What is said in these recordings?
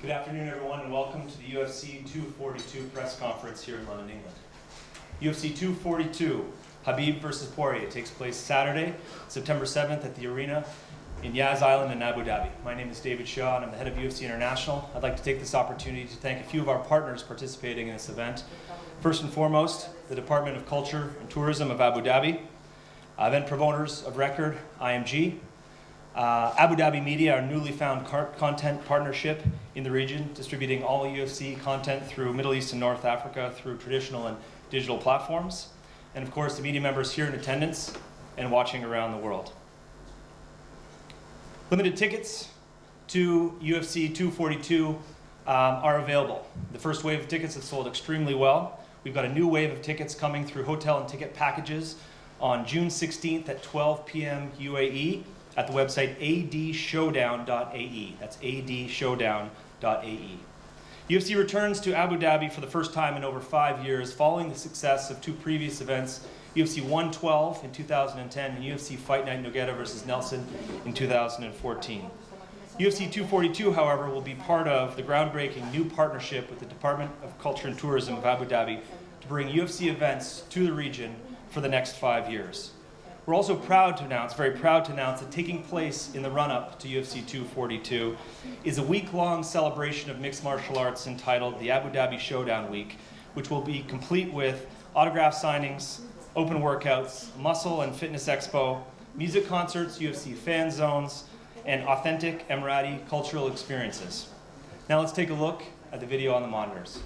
Good afternoon, everyone, and welcome to the UFC 242 press conference here in London, England. UFC 242, Khabib versus Poirier, takes place Saturday, September 7th at the arena in Yas Island in Abu Dhabi. My name is David Shaw, and I'm the head of UFC International. I'd like to take this opportunity to thank a few of our partners participating in this event. First and foremost, the Department of Culture and Tourism of Abu Dhabi, event promoters of record, IMG, Abu Dhabi Media, our newly found content partnership in the region, distributing all UFC content through Middle East and North Africa through traditional and digital platforms. And of course, the media members here in attendance and watching around the world. Limited tickets to UFC 242 are available. The first wave of tickets have sold extremely well. We've got a new wave of tickets coming through hotel and ticket packages on June 16th at 12 p.m. UAE at the website adshowdown.ae. That's adshowdown.ae. UFC returns to Abu Dhabi for the first time in over 5 years following the success of two previous events, UFC 112 in 2010 and UFC Fight Night Nogueira versus Nelson in 2014. UFC 242, however, will be part of the groundbreaking new partnership with the Department of Culture and Tourism of Abu Dhabi to bring UFC events to the region for the next 5 years. We're also very proud to announce that taking place in the run-up to UFC 242 is a week-long celebration of mixed martial arts entitled the Abu Dhabi Showdown Week, which will be complete with autograph signings, open workouts, muscle and fitness expo, music concerts, UFC fan zones, and authentic Emirati cultural experiences. Now let's take a look at the video on the monitors.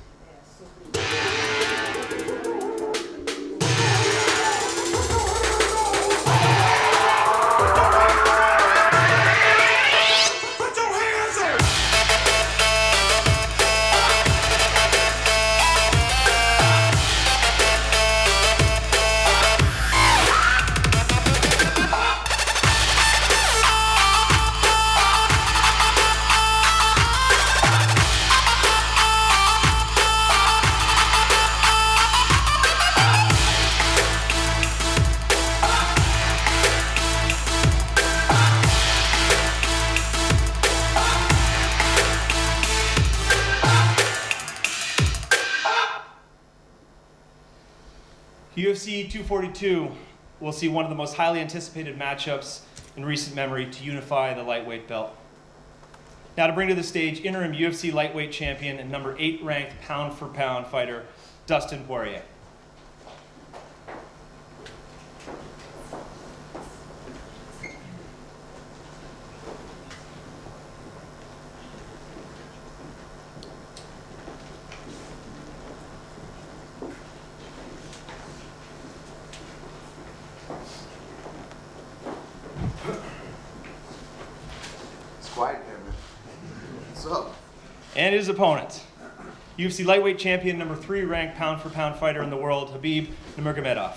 UFC 242 will see one of the most highly anticipated matchups in recent memory to unify the lightweight belt. Now to bring to the stage interim UFC lightweight champion and number 8 ranked pound-for-pound fighter, Dustin Poirier. Quiet there, man. What's up? And his opponent, UFC lightweight champion, number 3 ranked pound-for-pound fighter in the world, Khabib Nurmagomedov.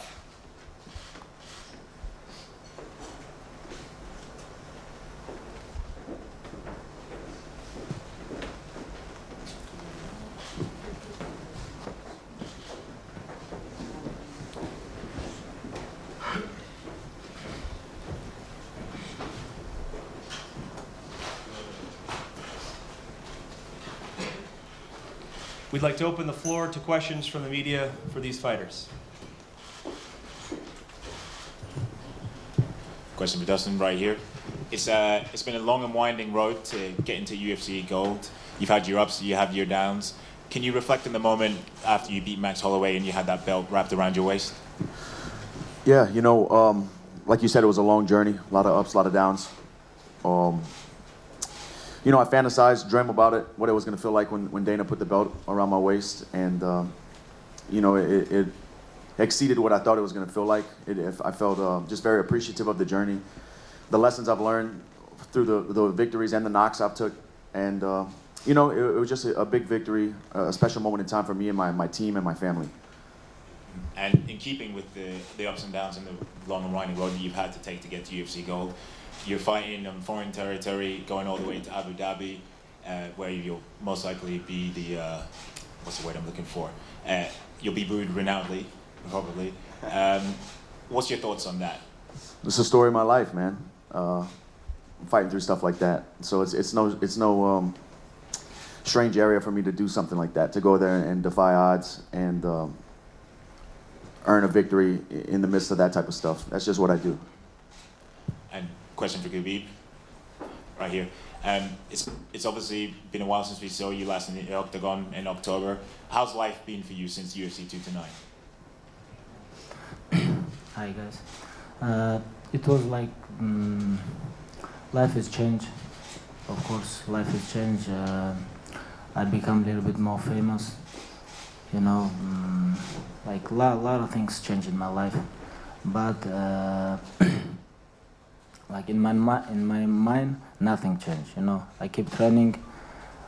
We'd like to open the floor to questions from the media for these fighters. Question for Dustin right here. It's been a long and winding road to get into UFC Gold. You've had your ups, you have your downs. Can you reflect on the moment after you beat Max Holloway and you had that belt wrapped around your waist? Yeah, like you said, it was a long journey, a lot of ups, a lot of downs. I fantasized, dreamt about it, what it was going to feel like when Dana put the belt around my waist, and it exceeded what I thought it was going to feel like. I felt just very appreciative of the journey, the lessons I've learned through the victories and the knocks I've took, and it was just a big victory, a special moment in time for me and my team and my family. And in keeping with the ups and downs and the long and winding road that you've had to take to get to UFC Gold, you're fighting on foreign territory, going all the way to Abu Dhabi, where you'll most likely be what's the word I'm looking for? You'll be booed renownedly, probably. What's your thoughts on that? It's the story of my life, man. I'm fighting through stuff like that, so it's no strange area for me to do something like that, to go there and defy odds and earn a victory in the midst of that type of stuff. That's just what I do. And question for Khabib, right here. It's obviously been a while since we saw you last in the octagon in October. How's life been for you since UFC 229? Hi guys. It was like life has changed. Of course, life has changed. I become a little bit more famous. You know, like lot of things changed in my life, but like in my mind, nothing changed. You know, I keep training,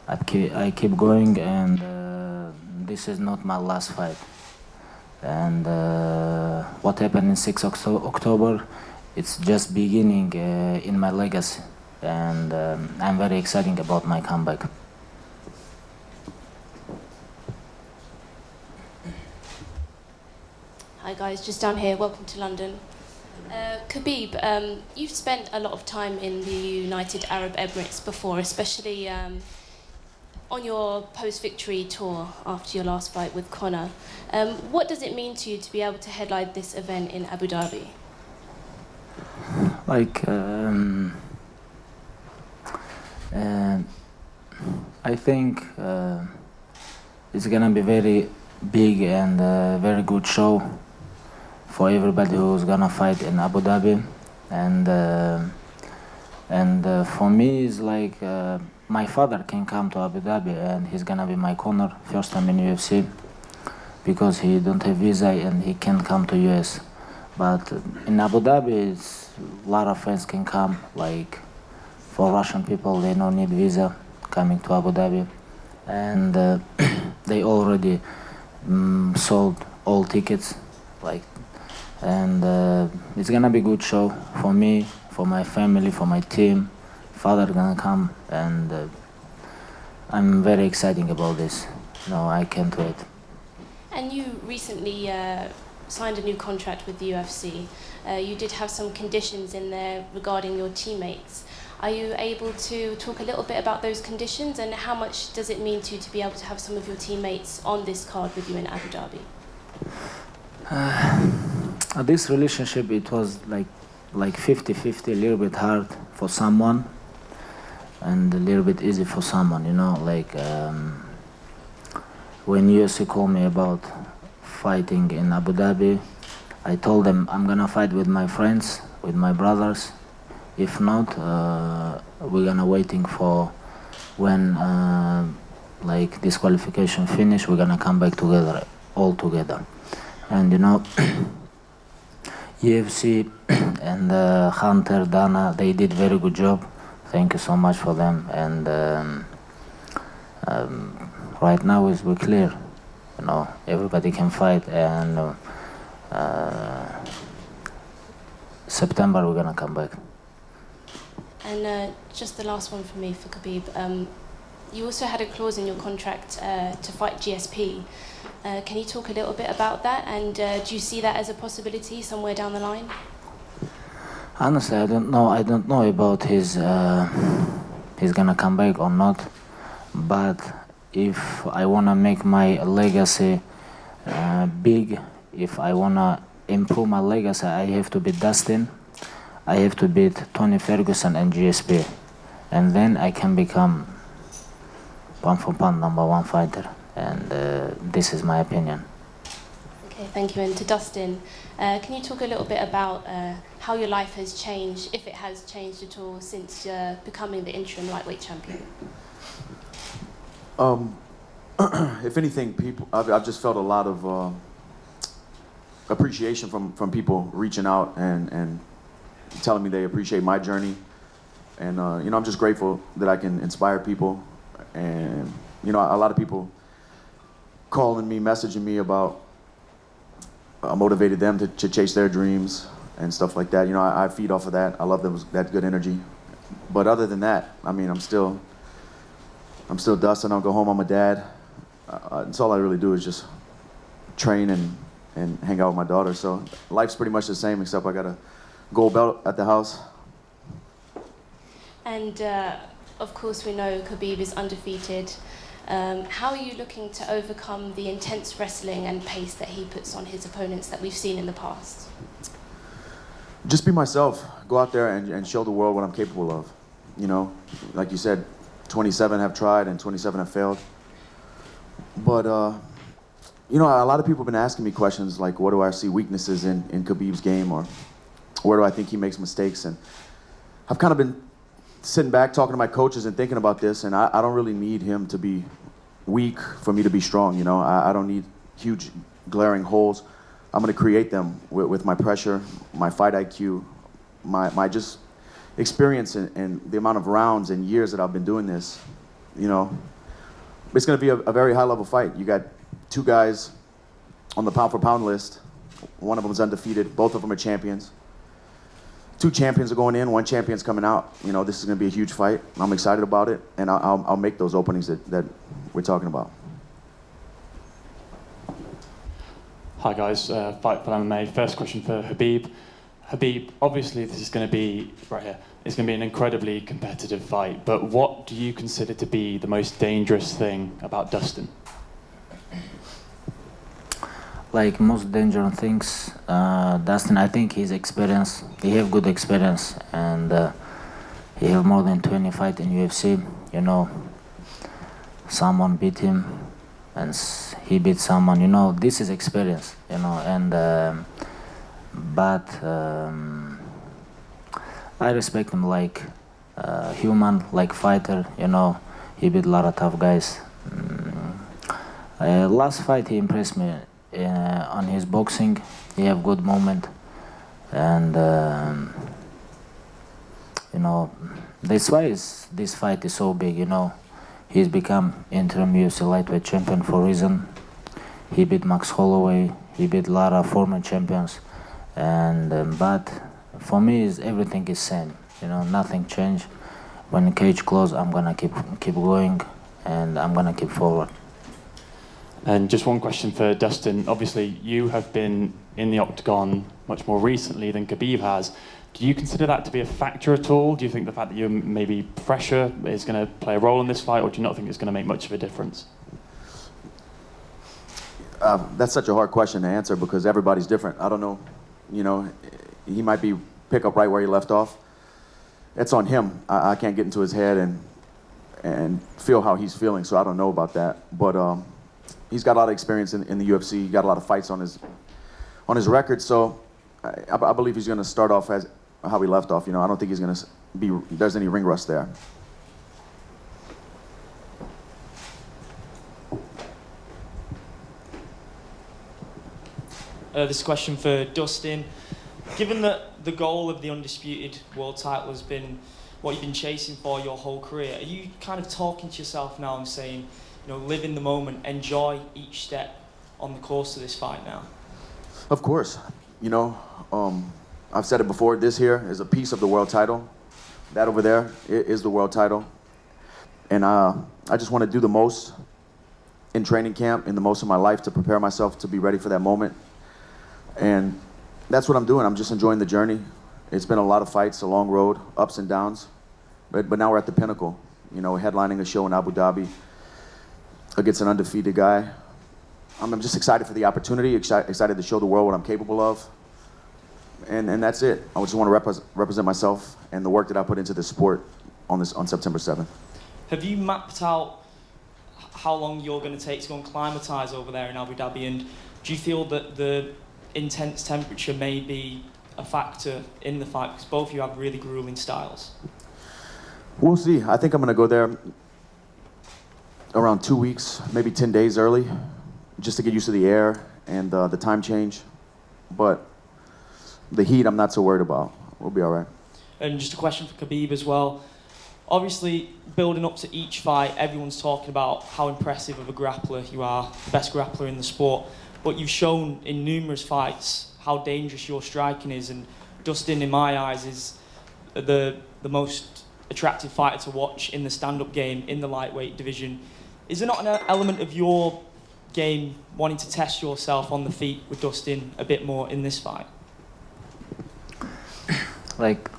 I keep going, and this is not my last fight. And what happened in 6 October, it's just beginning in my legacy, and I'm very excited about my comeback. Hi guys, just down here, welcome to London. Khabib, you've spent a lot of time in the United Arab Emirates before, especially on your post-victory tour after your last fight with Conor. What does it mean to you to be able to headline this event in Abu Dhabi? Like, I think it's gonna be very big and very good show for everybody who's gonna fight in Abu Dhabi, and for me it's like my father can come to Abu Dhabi and he's gonna be my corner first time in UFC because he don't have visa and he can't come to US. But in Abu Dhabi, it's, a lot of fans can come. Like for Russian people, they don't need visa coming to Abu Dhabi, and they already sold all tickets. Like, and it's gonna be a good show for me, for my family, for my team. Father gonna come, and I'm very excited about this. No, I can't wait. And you recently signed a new contract with the UFC. You did have some conditions in there regarding your teammates. Are you able to talk a little bit about those conditions, and how much does it mean to you to be able to have some of your teammates on this card with you in Abu Dhabi? This relationship, it was like 50-50, a little bit hard for someone and a little bit easy for someone, you know. Like when UFC called me about fighting in Abu Dhabi, I told them I'm gonna fight with my friends, with my brothers. If not, we're gonna waiting for when like disqualification finish, we're gonna come back together, all together. And you know, UFC and Hunter, Dana, they did very good job. Thank you so much for them. And right now we're clear. You know, everybody can fight, and September we're gonna come back. And just the last one for me, for Khabib. You also had a clause in your contract to fight GSP. Can you talk a little bit about that? And do you see that as a possibility somewhere down the line? Honestly, I don't know. I don't know about he's gonna come back or not. But if I wanna make my legacy big, if I wanna improve my legacy, I have to beat Dustin. I have to beat Tony Ferguson and GSP, and then I can become pound for pound #1 fighter. And this is my opinion. Okay, thank you. And to Dustin, can you talk a little bit about how your life has changed, if it has changed at all, since becoming the interim lightweight champion? If anything, I've just felt a lot of appreciation from people reaching out and telling me they appreciate my journey. And you know, I'm just grateful that I can inspire people. And you know, a lot of people calling me, messaging me about motivated them to chase their dreams and stuff like that. You know, I feed off of that. I love that good energy. But other than that, I mean, I'm still Dustin. I'll go home. I'm a dad. That's all I really do is just train and hang out with my daughter. So life's pretty much the same, except I got a gold belt at the house. And of course, we know Khabib is undefeated. How are you looking to overcome the intense wrestling and pace that he puts on his opponents that we've seen in the past? Just be myself. Go out there and show the world what I'm capable of. You know, like you said, 27 have tried and 27 have failed. But, you know, a lot of people have been asking me questions like, what do I see weaknesses in Khabib's game, or where do I think he makes mistakes? And I've kind of been sitting back talking to my coaches and thinking about this, and I don't really need him to be weak for me to be strong, you know? I don't need huge glaring holes. I'm gonna create them with my pressure, my fight IQ, my just experience and the amount of rounds and years that I've been doing this, you know. It's gonna be a very high level fight. You got two guys on the pound for pound list. One of them is undefeated, both of them are champions. Two champions are going in, one champion's coming out. You know, this is gonna be a huge fight. I'm excited about it, and I'll make those openings that we're talking about. Hi guys, Fight for MMA. First question for Khabib. Khabib, obviously this is going to be, right here, it's going to be an incredibly competitive fight, but what do you consider to be the most dangerous thing about Dustin? Like most dangerous things, Dustin, I think his experience, he have good experience, and he have more than 20 fights in UFC, you know. Someone beat him, and he beat someone, you know. This is experience, you know. And but I respect him like human, like fighter, you know. He beat a lot of tough guys. Last fight he impressed me on his boxing. He have good moment, and you know, that's why this fight is so big, you know. He's become interim UFC lightweight champion for a reason. He beat Max Holloway. He beat a lot of former champions. And but for me, everything is same. You know, nothing changed. When the cage close, I'm gonna keep going, and I'm gonna keep forward. And just one question for Dustin. Obviously, you have been in the octagon much more recently than Khabib has. Do you consider that to be a factor at all? Do you think the fact that you maybe pressure is going to play a role in this fight, or do you not think it's going to make much of a difference? That's such a hard question to answer because everybody's different. I don't know, you know, he might be pick up right where he left off. It's on him. I can't get into his head and feel how he's feeling, so I don't know about that. But he's got a lot of experience in the UFC. He got a lot of fights on his record, so I believe he's going to start off as how he left off. You know, I don't think he's going to there's any ring rust there. This question for Dustin. Given that the goal of the undisputed world title has been what you've been chasing for your whole career, are you kind of talking to yourself now and saying, you know, live in the moment, enjoy each step on the course of this fight now? Of course. You know, I've said it before, this here is a piece of the world title. That over there is the world title. And I just want to do the most in training camp, in the most of my life, to prepare myself to be ready for that moment. And that's what I'm doing. I'm just enjoying the journey. It's been a lot of fights, a long road, ups and downs. But now we're at the pinnacle, you know, headlining a show in Abu Dhabi against an undefeated guy. I'm just excited for the opportunity, excited to show the world what I'm capable of. And that's it. I just want to represent myself and the work that I put into the sport on September 7th. Have you mapped out how long you're going to take to go and climatise over there in Abu Dhabi? And do you feel that the intense temperature may be a factor in the fight? Because both of you have really grueling styles. We'll see. I think I'm going to go there around 2 weeks, maybe 10 days early, just to get used to the air and the time change. But the heat, I'm not so worried about. We'll be all right. And just a question for Khabib as well. Obviously, building up to each fight, everyone's talking about how impressive of a grappler you are, the best grappler in the sport. But you've shown in numerous fights how dangerous your striking is. And Dustin, in my eyes, is the most attractive fighter to watch in the stand-up game, in the lightweight division. Is there not an element of your game wanting to test yourself on the feet with Dustin a bit more in this fight? Like,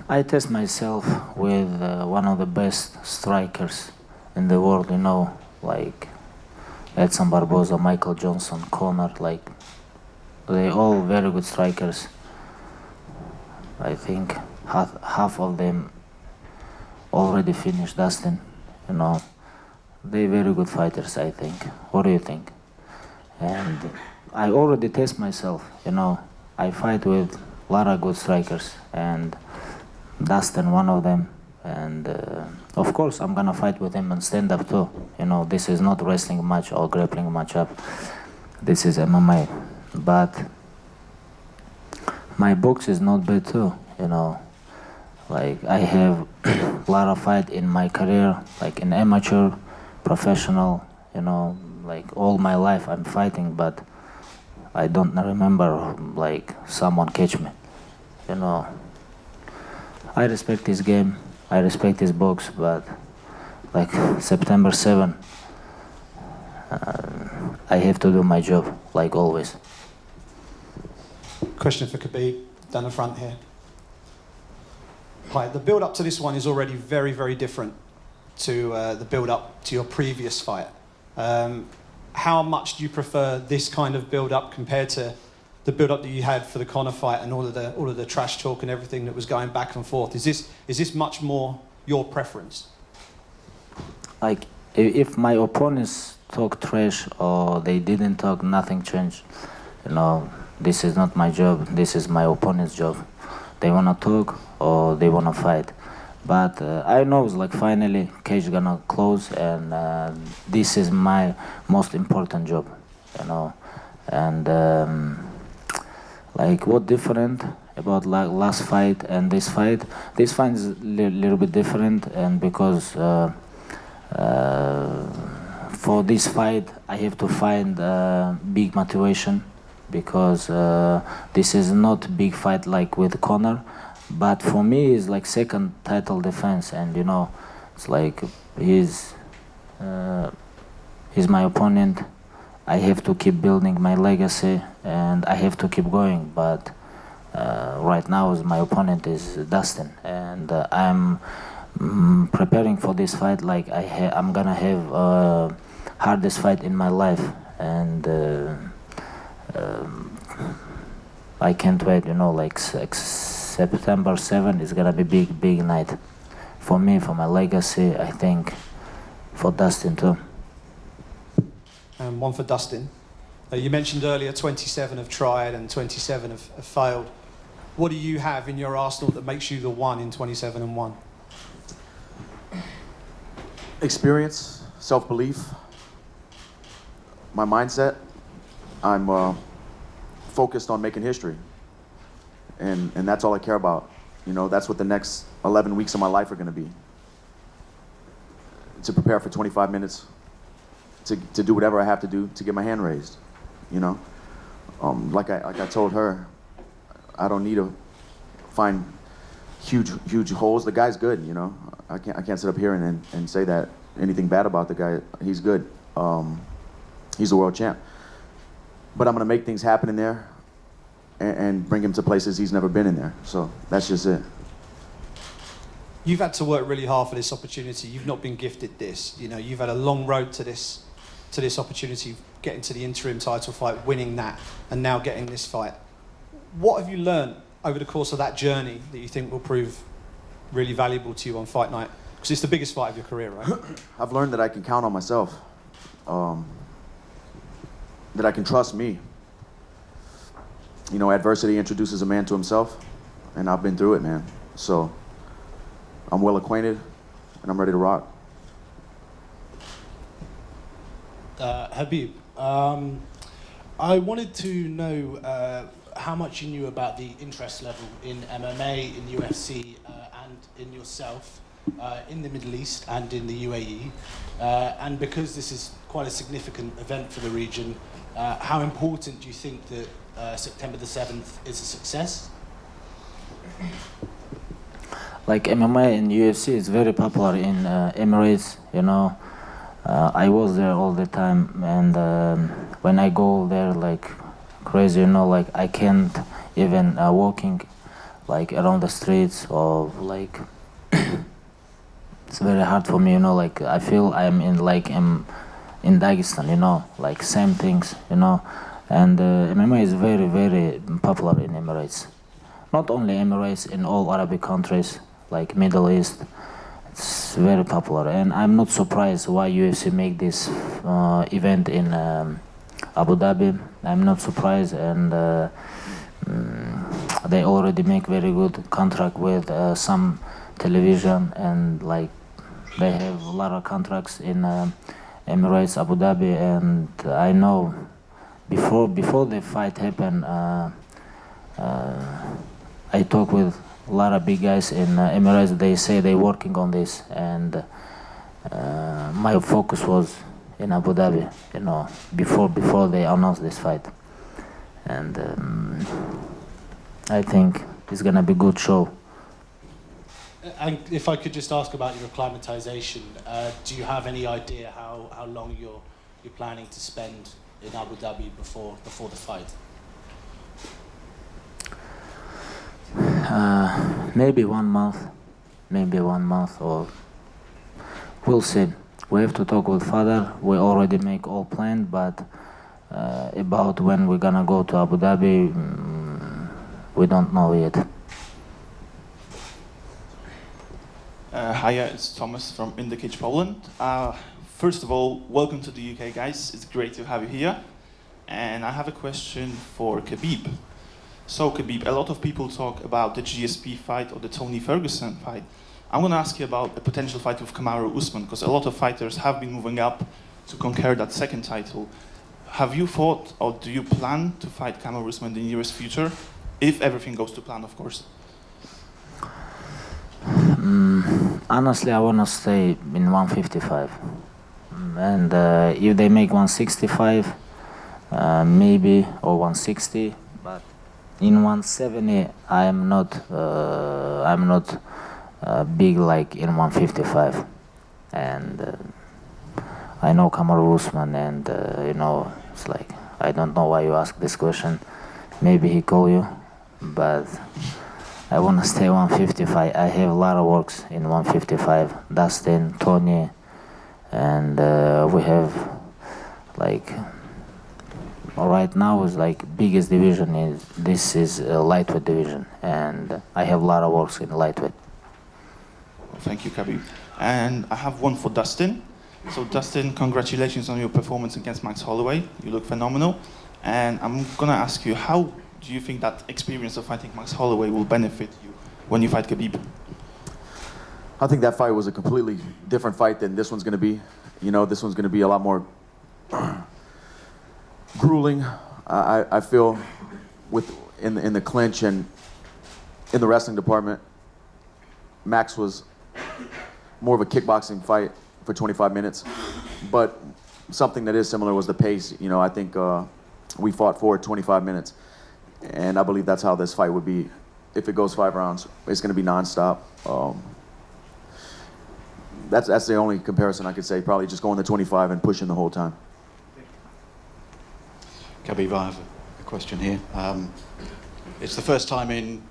I test myself with one of the best strikers in the world, you know, like Edson Barboza, Michael Johnson, Conor, like they all very good strikers. I think half of them already finished Dustin, you know. They very good fighters, I think. What do you think? And I already test myself, you know. I fight with a lot of good strikers, and Dustin one of them. And of course, I'm gonna fight with him and stand up too. You know, this is not wrestling match or grappling match up. This is MMA. But my box is not bad too, you know. Like I have a lot of fight in my career, like in amateur, professional, you know, like all my life I'm fighting, but I don't remember like someone catch me, you know. I respect his game, I respect his box, but like September 7, I have to do my job, like always. Question for Khabib, down the front here. Hi, the build-up to this one is already very, very different to the build-up to your previous fight. How much do you prefer this kind of build-up compared to the build-up that you had for the Conor fight and all of the trash talk and everything that was going back and forth? Is this much more your preference? Like if my opponents talk trash or they didn't talk, nothing changed. You know, this is not my job. This is my opponent's job. They wanna talk or they wanna fight. But I know it's like finally cage gonna close, and this is my most important job, you know. And like what different about like last fight and this fight? This fight is a little bit different, and because for this fight I have to find big motivation, because this is not big fight like with Conor. But for me, it's like second title defense, and you know, it's like he's my opponent. I have to keep building my legacy, and I have to keep going. But right now, my opponent is Dustin, and I'm preparing for this fight. Like I'm gonna have hardest fight in my life, and I can't wait. You know, like September 7 is gonna be big night for me, for my legacy. I think for Dustin too. And one for Dustin. You mentioned earlier 27 have tried and 27 have failed. What do you have in your arsenal that makes you the one in 27 and 1? Experience, self-belief, my mindset. I'm focused on making history. And that's all I care about. You know, that's what the next 11 weeks of my life are going to be. To prepare for 25 minutes, to do whatever I have to do to get my hand raised. You know, like I told her, I don't need to find huge holes. The guy's good. You know, I can't sit up here and say that anything bad about the guy. He's good. He's a world champ. But I'm going to make things happen in there, and bring him to places he's never been in there. So that's just it. You've had to work really hard for this opportunity. You've not been gifted this. You know, you've had a long road to this opportunity, getting to the interim title fight, winning that, and now getting this fight. What have you learned over the course of that journey that you think will prove really valuable to you on fight night? Because it's the biggest fight of your career, right? I've learned that I can count on myself. That I can trust me. You know, adversity introduces a man to himself, and I've been through it, man. So I'm well acquainted, and I'm ready to rock. Khabib, I wanted to know how much you knew about the interest level in MMA, in UFC, and in yourself, in the Middle East and in the UAE. And because this is quite a significant event for the region, how important do you think that September the 7th is a success? Like MMA and UFC is very popular in Emirates, you know. I was there all the time, and when I go there like crazy, you know, like I can't even walking like around the streets or like it's very hard for me, you know, like I feel I'm in Dagestan, you know, like same things, you know, and MMA is very, very popular in Emirates. Not only Emirates, in all Arabic countries, like Middle East, it's very popular, and I'm not surprised why UFC make this event in Abu Dhabi. I'm not surprised, and they already make very good contract with some television, and like they have a lot of contracts in Emirates, Abu Dhabi, and I know before the fight happened, I talk with a lot of big guys in Emirates. They say they're working on this, and my focus was in Abu Dhabi, you know, before they announced this fight, and I think it's gonna be a good show. And if I could just ask about your acclimatization, do you have any idea how long you're planning to spend in Abu Dhabi before the fight? Maybe 1 month, or we'll see. We have to talk with father. We already make all plan, but about when we're gonna go to Abu Dhabi, we don't know yet. Hiya, it's Thomas from In the Cage, Poland. First of all, welcome to the UK, guys. It's great to have you here. And I have a question for Khabib. So, Khabib, a lot of people talk about the GSP fight or the Tony Ferguson fight. I'm going to ask you about a potential fight with Kamaru Usman, because a lot of fighters have been moving up to conquer that second title. Have you thought, or do you plan to fight Kamaru Usman in the nearest future? If everything goes to plan, of course. Honestly, I want to stay in 155, and if they make 165, maybe, or 160, but in 170, I'm not big like in 155, and I know Kamaru Usman, and you know, it's like I don't know why you ask this question. Maybe he call you, but I want to stay 155. I have a lot of works in 155. Dustin, Tony, and we have like right now is like biggest division is lightweight division, and I have a lot of works in lightweight. Well, thank you, Khabib. And I have one for Dustin. So Dustin, congratulations on your performance against Max Holloway. You look phenomenal. And I'm gonna ask you, how do you think that experience of fighting Max Holloway will benefit you when you fight Khabib? I think that fight was a completely different fight than this one's going to be. You know, this one's going to be a lot more grueling. I feel in the clinch and in the wrestling department, Max was more of a kickboxing fight for 25 minutes. But something that is similar was the pace. You know, I think we fought for 25 minutes. And I believe that's how this fight would be. If it goes 5 rounds, it's going to be nonstop. That's the only comparison I could say. Probably just going to 25 and pushing the whole time. Khabib, I have a question here. It's the first time in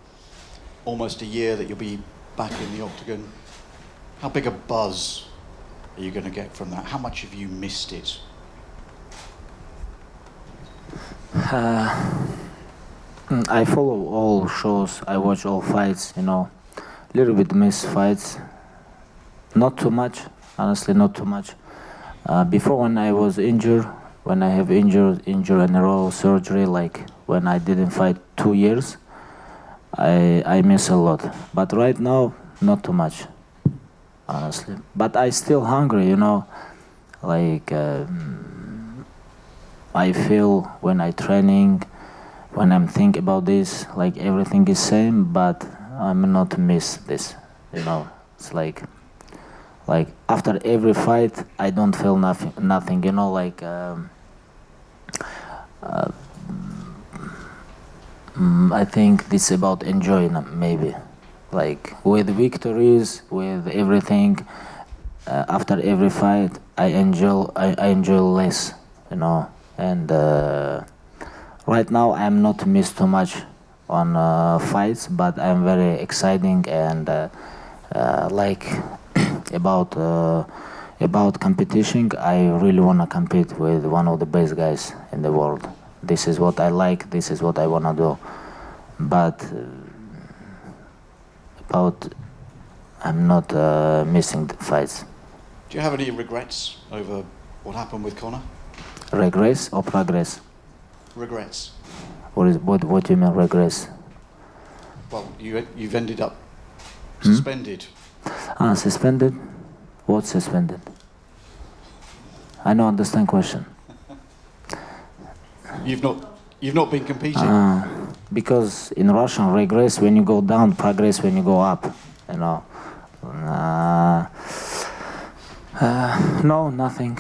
almost a year that you'll be back in the octagon. How big a buzz are you going to get from that? How much have you missed it? I follow all shows, I watch all fights, you know, little bit miss fights, not too much, honestly not too much. Before when I was injured, when I have injury in a row, surgery, like when I didn't fight 2 years, I miss a lot. But right now, not too much, honestly. But I still hungry, you know, like I feel when I training, when I'm thinking about this, like everything is same, but I'm not miss this, you know. It's like after every fight, I don't feel nothing, you know, like I think this about enjoying maybe, like with victories, with everything. After every fight, I enjoy less, you know, and. Right now, I'm not miss too much on fights, but I'm very exciting and like about competition. I really wanna compete with one of the best guys in the world. This is what I like. This is what I wanna do. But about I'm not missing the fights. Do you have any regrets over what happened with Conor? Regress or progress? Regrets? What do you mean regress? Well, you've ended up suspended. Suspended? What suspended? I don't understand question. You've not been competing. Because in Russian, regress when you go down, progress when you go up. You know. No, nothing.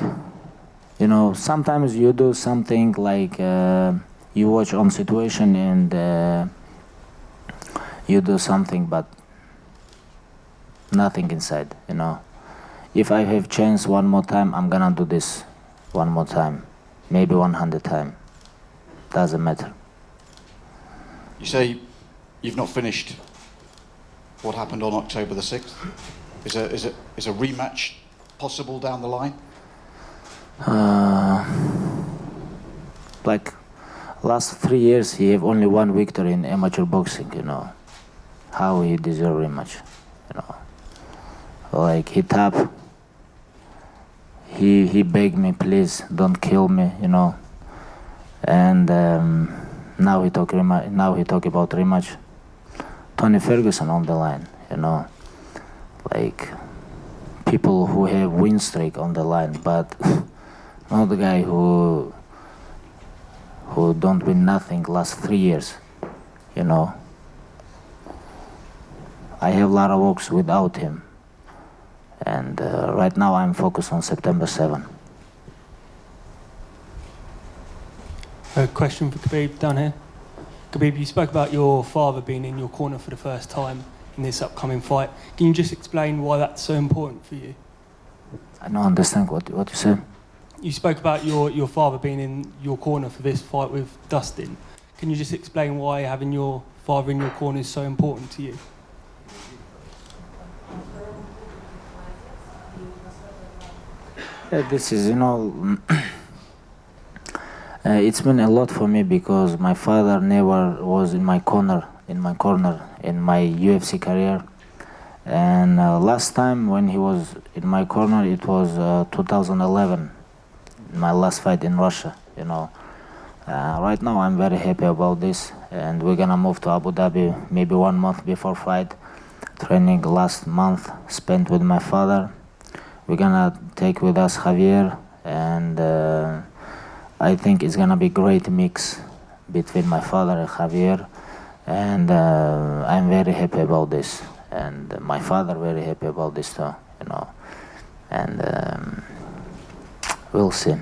You know, sometimes you do something like you watch on situation and you do something, but nothing inside. You know. If I have chance one more time, I'm gonna do this one more time, maybe 100 times. Doesn't matter. You say you've not finished what happened on October the 6th. Is a rematch possible down the line? Like last 3 years, he have only one victory in amateur boxing. You know, how he deserve rematch. You know, like he tap. He begged me, please don't kill me. You know, and now he talk about rematch. Tony Ferguson on the line. You know, like people who have win streak on the line, but not the guy who don't win nothing last 3 years. You know, I have a lot of works without him, and right now I'm focused on September 7. A question for Khabib down here. Khabib, you spoke about your father being in your corner for the first time in this upcoming fight. Can you just explain why that's so important for you? I don't understand what you said. You spoke about your father being in your corner for this fight with Dustin. Can you just explain why having your father in your corner is so important to you? This is, you know, it's been a lot for me because my father never was in my corner in my UFC career. And last time when he was in my corner, it was 2011, my last fight in Russia, you know. Right now I'm very happy about this, and we're gonna move to Abu Dhabi maybe 1 month before fight. Training last month spent with my father. We're gonna take with us Javier, and I think it's gonna be great mix between my father and Javier, and I'm very happy about this, and my father very happy about this too, you know, and we'll see.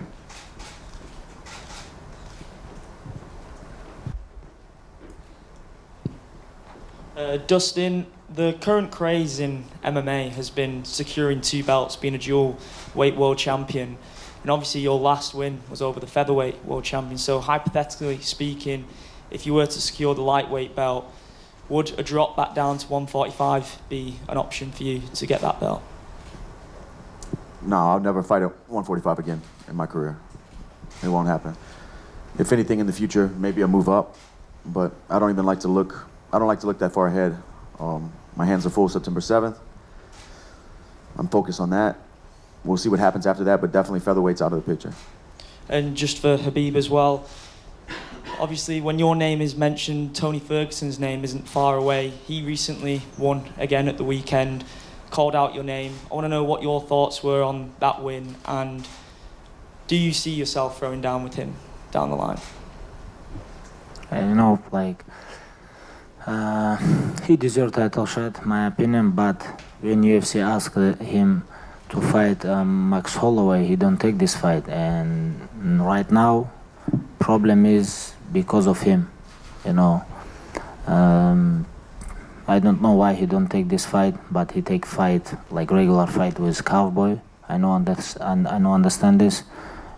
Dustin, the current craze in MMA has been securing 2 belts, being a dual weight world champion, and obviously your last win was over the featherweight world champion. So hypothetically speaking, if you were to secure the lightweight belt, would a drop back down to 145 be an option for you to get that belt? No, I'll never fight at 145 again in my career. It won't happen. If anything in the future, maybe a move up, but I don't like to look that far ahead. My hands are full September 7th. I'm focused on that. We'll see what happens after that, but definitely featherweight's out of the picture. And just for Khabib as well, obviously when your name is mentioned, Tony Ferguson's name isn't far away. He recently won again at the weekend, called out your name. I want to know what your thoughts were on that win, and do you see yourself throwing down with him down the line? You know, like, he deserved title shot, my opinion, but when UFC asked him to fight Max Holloway, he don't take this fight, and right now, problem is because of him, you know. I don't know why he don't take this fight, but he take fight like regular fight with Cowboy. I know understand this,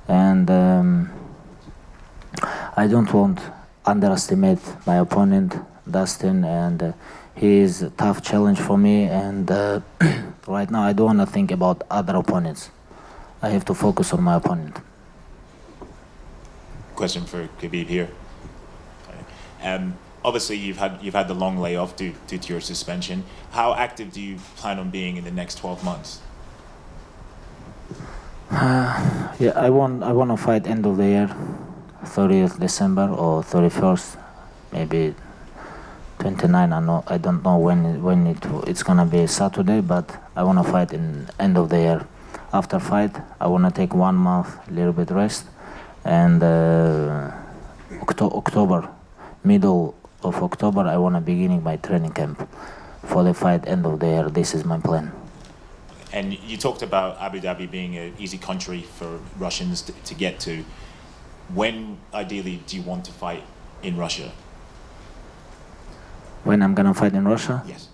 and I don't want underestimate my opponent. Dustin, and he is a tough challenge for me. And right now, I don't want to think about other opponents. I have to focus on my opponent. Question for Khabib here. Obviously, you've had the long layoff due to your suspension. How active do you plan on being in the next 12 months? Yeah, I want to fight end of the year, 30th December or 31st, maybe 29. I don't know when it's gonna be Saturday, but I want to fight in end of the year. After fight, I want to take 1 month, little bit rest, and October, middle of October, I want to beginning my training camp for the fight end of the year. This is my plan. And you talked about Abu Dhabi being an easy country for Russians to get to. When, ideally, do you want to fight in Russia? When I'm gonna fight in Russia? Yes.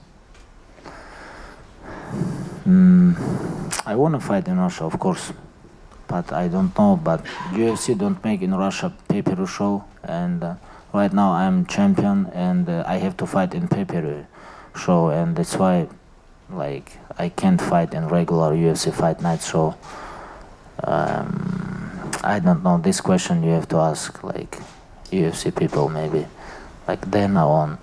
I want to fight in Russia, of course, but I don't know. But UFC don't make in Russia pay-per-view show, and right now I'm champion, and I have to fight in pay-per-view show, and that's why, like, I can't fight in regular UFC fight night. So I don't know. This question you have to ask like UFC people, maybe like Dana on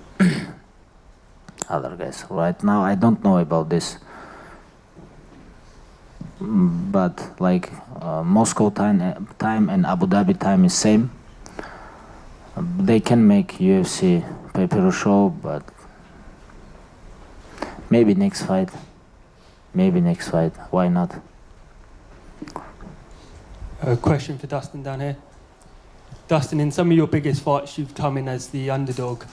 other guys. Right now I don't know about this. But like Moscow time and Abu Dhabi time is same. They can make UFC pay-per-view show, but maybe next fight. Maybe next fight. Why not? A question for Dustin down here. Dustin, in some of your biggest fights, you've come in as the underdog.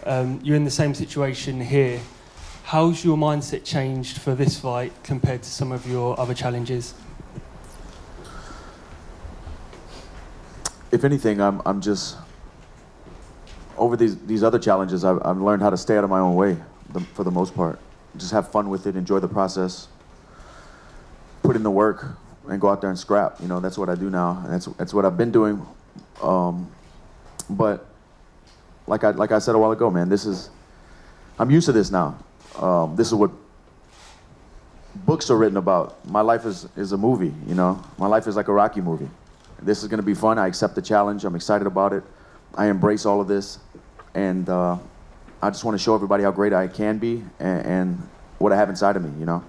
You're in the same situation here. How's your mindset changed for this fight compared to some of your other challenges? If anything, I'm just over these other challenges. I've learned how to stay out of my own way for the most part. Just have fun with it, enjoy the process, put in the work, and go out there and scrap. You know, that's what I do now, and that's what I've been doing. But like I said a while ago, man, I'm used to this now. This is what books are written about. My life is a movie, you know. My life is like a Rocky movie. This is going to be fun. I accept the challenge. I'm excited about it. I embrace all of this, and I just want to show everybody how great I can be and what I have inside of me, you know.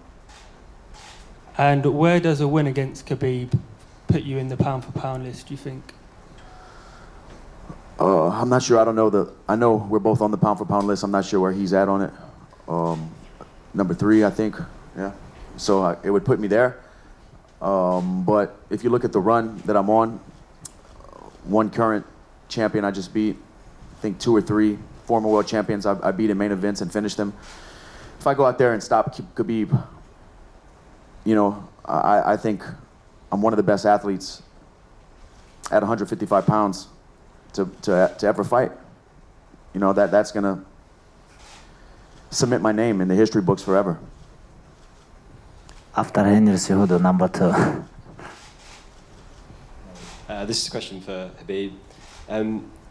And where does a win against Khabib put you in the pound-for-pound list, do you think? I'm not sure. I know we're both on the pound-for-pound list. I'm not sure where he's at on it. Number 3, I think. Yeah. So it would put me there. But if you look at the run that I'm on, one current champion I just beat, I think 2 or 3 former world champions I beat in main events and finished them. If I go out there and stop Khabib, you know, I think I'm one of the best athletes at 155 pounds to ever fight. You know, that's gonna cement my name in the history books forever. After Henry Cejudo, number 2. This is a question for Khabib.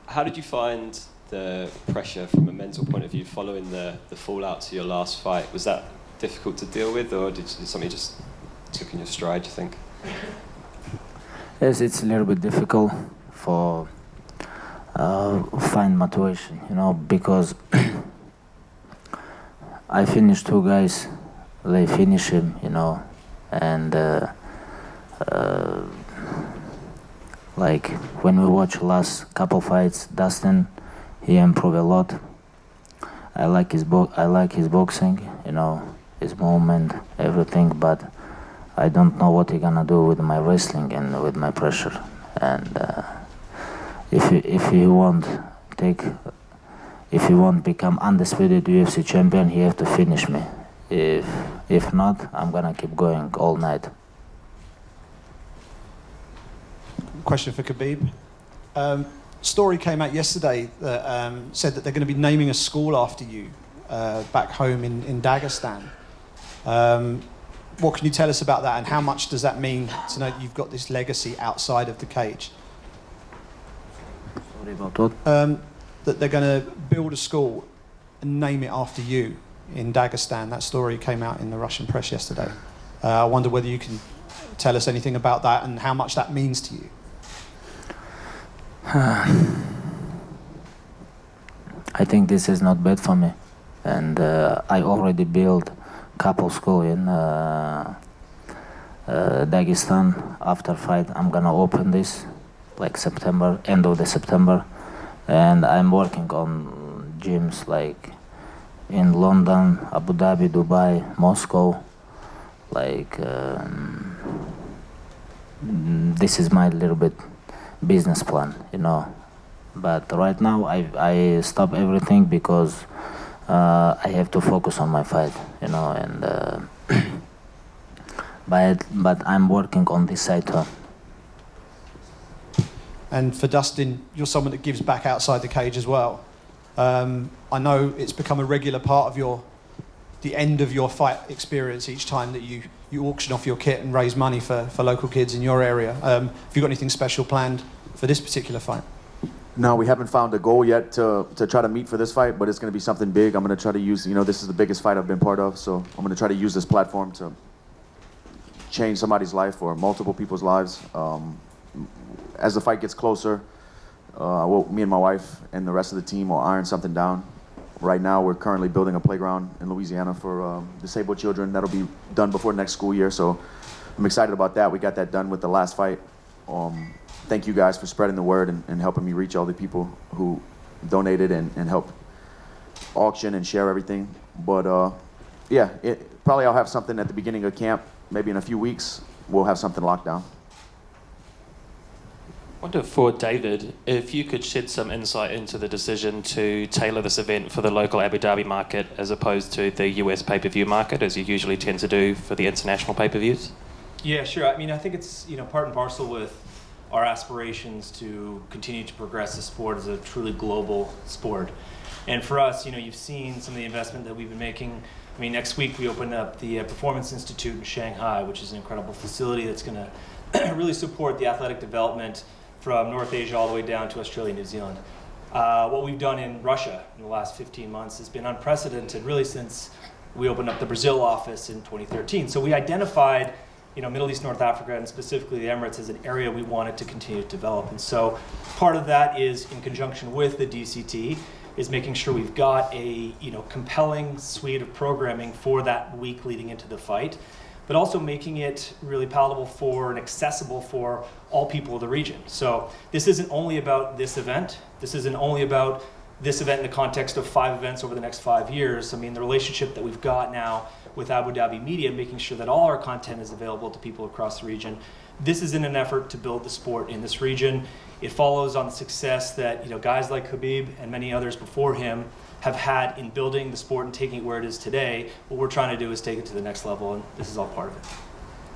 How did you find the pressure from a mental point of view following the fallout to your last fight? Was that difficult to deal with, or did something just took in your stride, do you think? Yes, it's a little bit difficult for find motivation, you know, because I finished 2 guys, they finish him, you know, and like when we watch last couple fights, Dustin, he improved a lot. I like his boxing, you know, his movement, everything, but I don't know what he's gonna do with my wrestling and with my pressure. And if he won't become undisputed UFC champion, he have to finish me. If not, I'm gonna keep going all night. Question for Khabib. Story came out yesterday that said that they're going to be naming a school after you back home in Dagestan. What can you tell us about that, and how much does that mean to know that you've got this legacy outside of the cage? Sorry about what? That they're going to build a school and name it after you in Dagestan. That story came out in the Russian press yesterday. I wonder whether you can tell us anything about that and how much that means to you. I think this is not bad for me, and I already built couple school in Dagestan. After fight, I'm gonna open this like September, end of the September, and I'm working on gyms like in London, Abu Dhabi, Dubai, Moscow. Like this is my little bit business plan, you know. But right now I stop everything because I have to focus on my fight, you know, and but I'm working on this side too. And for Dustin, you're someone that gives back outside the cage as well. I know it's become a regular part of the end of your fight experience each time that you auction off your kit and raise money for local kids in your area. Have you got anything special planned for this particular fight? No, we haven't found a goal yet to try to meet for this fight, but it's going to be something big. I'm going to try to use, you know, this is the biggest fight I've been part of, so I'm going to try to use this platform to change somebody's life or multiple people's lives. As the fight gets closer, me and my wife and the rest of the team will iron something down. Right now, we're currently building a playground in Louisiana for disabled children. That'll be done before next school year, so I'm excited about that. We got that done with the last fight. Thank you guys for spreading the word and helping me reach all the people who donated and helped auction and share everything. But yeah, probably I'll have something at the beginning of camp. Maybe in a few weeks, we'll have something locked down. I wonder for David, if you could shed some insight into the decision to tailor this event for the local Abu Dhabi market as opposed to the US pay-per-view market, as you usually tend to do for the international pay-per-views? Yeah, sure. I mean, I think it's, you know, part and parcel with our aspirations to continue to progress the sport as a truly global sport. And for us, you know, you've seen some of the investment that we've been making. I mean, next week we open up the Performance Institute in Shanghai, which is an incredible facility that's going to really support the athletic development from North Asia all the way down to Australia and New Zealand. What we've done in Russia in the last 15 months has been unprecedented, really, since we opened up the Brazil office in 2013. So we identified, you know, Middle East, North Africa, and specifically the Emirates as an area we wanted to continue to develop. And so part of that is, in conjunction with the DCT, is making sure we've got a, you know, compelling suite of programming for that week leading into the fight, but also making it really palatable for and accessible for all people of the region. So this isn't only about this event. This isn't only about this event in the context of 5 events over the next 5 years. I mean, the relationship that we've got now with Abu Dhabi Media, making sure that all our content is available to people across the region. This is in an effort to build the sport in this region. It follows on the success that, you know, guys like Khabib and many others before him have had in building the sport and taking it where it is today. What we're trying to do is take it to the next level, and this is all part of it.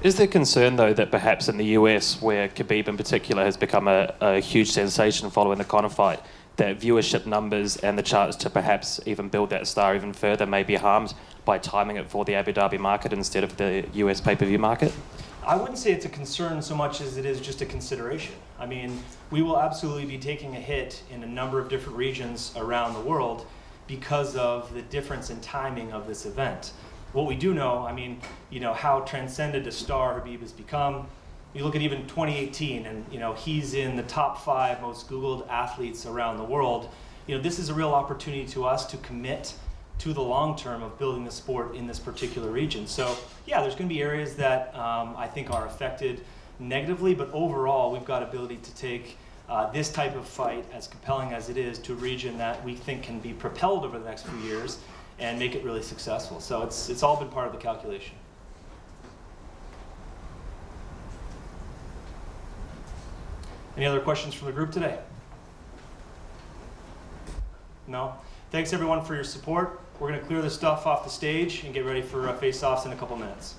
Is there concern, though, that perhaps in the US, where Khabib in particular has become a huge sensation following the Conor fight, that viewership numbers and the chance to perhaps even build that star even further may be harmed by timing it for the Abu Dhabi market instead of the US pay-per-view market? I wouldn't say it's a concern so much as it is just a consideration. I mean, we will absolutely be taking a hit in a number of different regions around the world because of the difference in timing of this event. What we do know, I mean, you know, how transcendent a star Khabib has become. You look at even 2018, and, you know, he's in the top 5 most Googled athletes around the world. You know, this is a real opportunity to us to commit to the long term of building the sport in this particular region. So yeah, there's going to be areas that I think are affected negatively, but overall we've got ability to take this type of fight, as compelling as it is, to a region that we think can be propelled over the next few years and make it really successful. So it's all been part of the calculation. Any other questions from the group today? No? Thanks everyone for your support. We're going to clear this stuff off the stage and get ready for face-offs in a couple minutes.